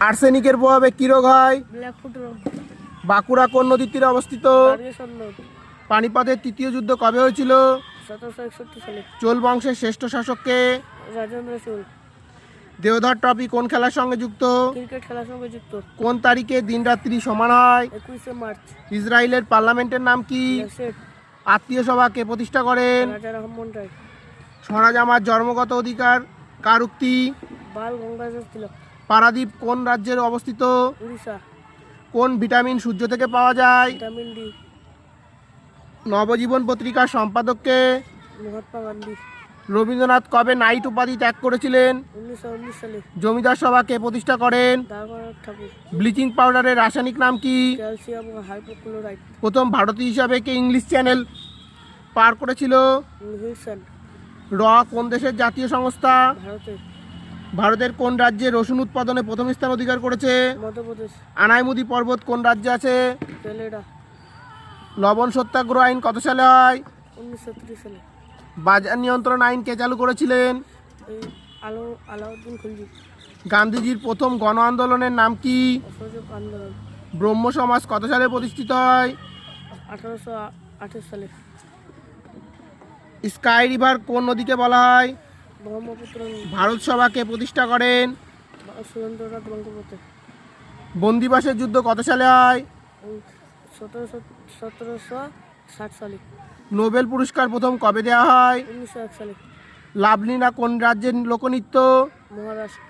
আর্সেনিকের প্রভাবে কি রোগ হয়? ব্ল্যাকফুট রোগ। বাঁকুড়া কোন নদীর তীরে অবস্থিত? বারগেশ্বর নদ। পানিপথের তৃতীয় যুদ্ধ কবে হয়েছিল? 1761 সালে। চোল বংশের শ্রেষ্ঠ শাসককে? রাজেন্দ্র চোল। দেওধর ট্রফি কোন খেলার সঙ্গে যুক্ত? ক্রিকেট খেলার সঙ্গে যুক্ত। কোন তারিখে দিন রাত্রি সমান হয়? 21 মার্চ। ইসরায়েলের পার্লামেন্টের নাম কি? নেসেট। আত্মীয় সভা কে প্রতিষ্ঠা করেন? রাজা রামমোহন রায়। স্বরাজ আমার জন্মগত অধিকার কার উক্তি? বাল গঙ্গাধর তিলক। পারাদ্বীপ কোন রাজ্যের অবস্থিত? উড়িষ্যা। কোন ভিটামিন সূর্য থেকে পাওয়া যায়? Vitamin D. নবজীবন পত্রিকার সম্পাদককে? মহাত্মা গান্ধী। রবীন্দ্রনাথ কবে নাইট উপাধি ত্যাগ করেছিলেন? 1919 সালে। জমিদার সভা কে প্রতিষ্ঠা করেন? দামোদর ঠাকুর। ব্লিচিং পাউডারের রাসায়নিক নাম কি? ক্যালসিয়াম ও হাইপোক্লোরাইড। প্রথম ভারতীয় হিসাবে কে ইংলিশ চ্যানেল পার করেছিল? উইলসন। র কোন দেশের জাতীয় সংস্থা? ভারতের। ভারতের কোন রাজ্যে রসুন উৎপাদনে প্রথম স্থান অধিকার করেছে? মধ্যপ্রদেশ। আনাইমুদি পর্বত কোন রাজ্যে আছে? কেলেডা। লবণ সত্যাগ্রহ আইন কত সালে হয়? 1930 সালে। বাজার নিয়ন্ত্রণ আইন কে চালু করেছিলেন? এই আলাউদ্দিন খলজি। গান্ধীজির প্রথম গণ আন্দোলনের নাম কি? অসহযোগ আন্দোলন। ব্রহ্ম সমাজ কত সালে প্রতিষ্ঠিত হয়? 1828 সালে। স্কাই রিভার কোন নদীকে বলা হয়? ব্রহ্মপুত্র নদী। ভারত সভাকে প্রতিষ্ঠা করেন? সুরেন্দ্রনাথ বন্দ্যোপাধ্যায়। বন্দিবাসের যুদ্ধ কত সালে হয়? 1760 সালে। নোবেল পুরস্কার প্রথম কবে দেওয়া হয়? 1901 সালে। লাভলিনা কোন রাজ্যের লোকনৃত্য? মহারাষ্ট্র।